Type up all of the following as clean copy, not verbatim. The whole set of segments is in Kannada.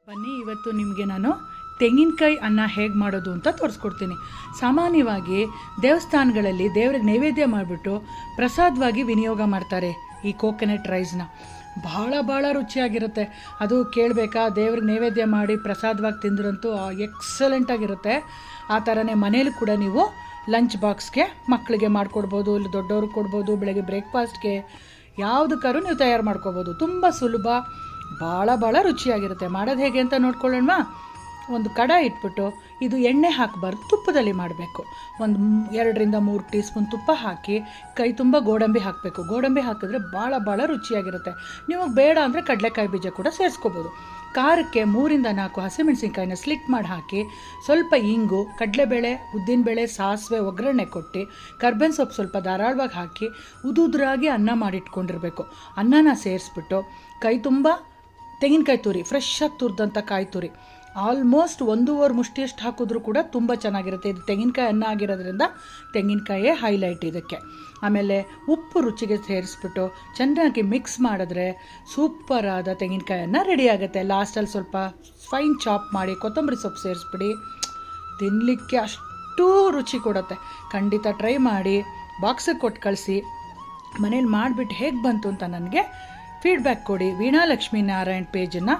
ಬನ್ನಿ ಇವತ್ತು ನಿಮಗೆ ನಾನು ತೆಂಗಿನಕಾಯಿ ಅನ್ನ ಹೇಗೆ ಮಾಡೋದು ಅಂತ ತೋರಿಸ್ಕೊಡ್ತೀನಿ. ಸಾಮಾನ್ಯವಾಗಿ ದೇವಸ್ಥಾನಗಳಲ್ಲಿ ದೇವ್ರಿಗೆ ನೈವೇದ್ಯ ಮಾಡಿಬಿಟ್ಟು ಪ್ರಸಾದವಾಗಿ ವಿನಿಯೋಗ ಮಾಡ್ತಾರೆ ಈ ಕೋಕೋನಟ್ ರೈಸ್ನ. ಭಾಳ ರುಚಿಯಾಗಿರುತ್ತೆ. ಅದು ಕೇಳಬೇಕಾ, ದೇವ್ರಿಗೆ ನೈವೇದ್ಯ ಮಾಡಿ ಪ್ರಸಾದವಾಗಿ ತಿಂದ್ರಂತೂ ಎಕ್ಸಲೆಂಟಾಗಿರುತ್ತೆ. ಆ ಥರನೇ ಮನೇಲಿ ಕೂಡ ನೀವು ಲಂಚ್ ಬಾಕ್ಸ್ಗೆ ಮಕ್ಕಳಿಗೆ ಮಾಡಿಕೊಡ್ಬೋದು, ಇಲ್ಲಿ ದೊಡ್ಡವ್ರಿಗೆ ಕೊಡ್ಬೋದು, ಬೆಳಗ್ಗೆ ಬ್ರೇಕ್ಫಾಸ್ಟ್ಗೆ ಯಾವುದಕ್ಕಾದ್ರೂ ನೀವು ತಯಾರು ಮಾಡ್ಕೋಬೋದು. ತುಂಬ ಸುಲಭ, ಭಾಳ ರುಚಿಯಾಗಿರುತ್ತೆ. ಮಾಡೋದು ಹೇಗೆ ಅಂತ ನೋಡ್ಕೊಳ್ಳೋಣ. ಒಂದು ಕಡಾಯಿ ಇಟ್ಬಿಟ್ಟು, ಇದು ಎಣ್ಣೆ ಹಾಕಬಾರ್ದು, ತುಪ್ಪದಲ್ಲಿ ಮಾಡಬೇಕು. ಒಂದು 2 ರಿಂದ 3 ಟೀ ಸ್ಪೂನ್ ತುಪ್ಪ ಹಾಕಿ ಕೈ ತುಂಬ ಗೋಡಂಬಿ ಹಾಕಬೇಕು. ಗೋಡಂಬಿ ಹಾಕಿದ್ರೆ ಭಾಳ ರುಚಿಯಾಗಿರುತ್ತೆ. ನೀವು ಬೇಡ ಅಂದರೆ ಕಡಲೆಕಾಯಿ ಬೀಜ ಕೂಡ ಸೇರಿಸ್ಕೋಬೋದು. ಖಾರಕ್ಕೆ 3 ರಿಂದ 4 ಹಸಿಮೆಣಸಿನ್ಕಾಯಿನ ಸ್ಲಿಟ್ ಮಾಡಿ ಹಾಕಿ, ಸ್ವಲ್ಪ ಇಂಗು, ಕಡಲೆಬೇಳೆ, ಉದ್ದಿನಬೇಳೆ, ಸಾಸಿವೆ ಒಗ್ಗರಣೆ ಕೊಟ್ಟು, ಕರ್ಬೇವಿನ ಸೊಪ್ಪು ಸ್ವಲ್ಪ ಧಾರಾಳವಾಗಿ ಹಾಕಿ ಉದುರಾಗಿ ಅನ್ನ ಮಾಡಿಟ್ಕೊಂಡಿರಬೇಕು. ಅನ್ನನ ಸೇರಿಸ್ಬಿಟ್ಟು ಕೈ ತುಂಬ ತೆಂಗಿನಕಾಯಿ ತುರಿ, ಫ್ರೆಶ್ ಆಗಿ ತುರಿದಂಥ ಕಾಯಿ ತುರಿ, ಆಲ್ಮೋಸ್ಟ್ 1.5 ಮುಷ್ಟಿಯಷ್ಟು ಹಾಕಿದ್ರೂ ಕೂಡ ತುಂಬ ಚೆನ್ನಾಗಿರುತ್ತೆ. ಇದು ತೆಂಗಿನಕಾಯಿ ಅನ್ನ ಆಗಿರೋದ್ರಿಂದ ತೆಂಗಿನಕಾಯೇ ಹೈಲೈಟ್ ಇದಕ್ಕೆ. ಆಮೇಲೆ ಉಪ್ಪು ರುಚಿಗೆ ಸೇರಿಸ್ಬಿಟ್ಟು ಚೆನ್ನಾಗಿ ಮಿಕ್ಸ್ ಮಾಡಿದ್ರೆ ಸೂಪರಾದ ತೆಂಗಿನಕಾಯಿ ಅನ್ನ ರೆಡಿ ಆಗುತ್ತೆ. ಲಾಸ್ಟಲ್ಲಿ ಸ್ವಲ್ಪ ಫೈನ್ ಚಾಪ್ ಮಾಡಿ ಕೊತ್ತಂಬರಿ ಸೊಪ್ಪು ಸೇರಿಸ್ಬಿಡಿ, ತಿನ್ನಲಿಕ್ಕೆ ಅಷ್ಟು ರುಚಿ ಕೊಡುತ್ತೆ. ಖಂಡಿತ ಟ್ರೈ ಮಾಡಿ, ಬಾಕ್ಸಿಗೆ ಕೊಟ್ಟು ಕಳಿಸಿ. ಮನೇಲಿ ಮಾಡಿಬಿಟ್ಟು ಹೇಗೆ ಬಂತು ಅಂತ ನನಗೆ ಫೀಡ್ಬ್ಯಾಕ್ ಕೊಡಿ. ವೀಣಾ ಲಕ್ಷ್ಮೀ ನಾರಾಯಣ್ ಪೇಜನ್ನು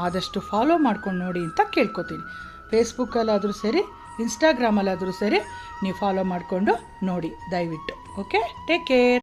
ಆದಷ್ಟು ಫಾಲೋ ಮಾಡ್ಕೊಂಡು ನೋಡಿ ಅಂತ ಕೇಳ್ಕೊತೀನಿ. ಫೇಸ್ಬುಕ್ಕಲ್ಲಾದರೂ ಸರಿ, ಇನ್ಸ್ಟಾಗ್ರಾಮಲ್ಲಾದರೂ ಸರಿ ನೀವು ಫಾಲೋ ಮಾಡಿಕೊಂಡು ನೋಡಿ ದಯವಿಟ್ಟು. Okay, take care.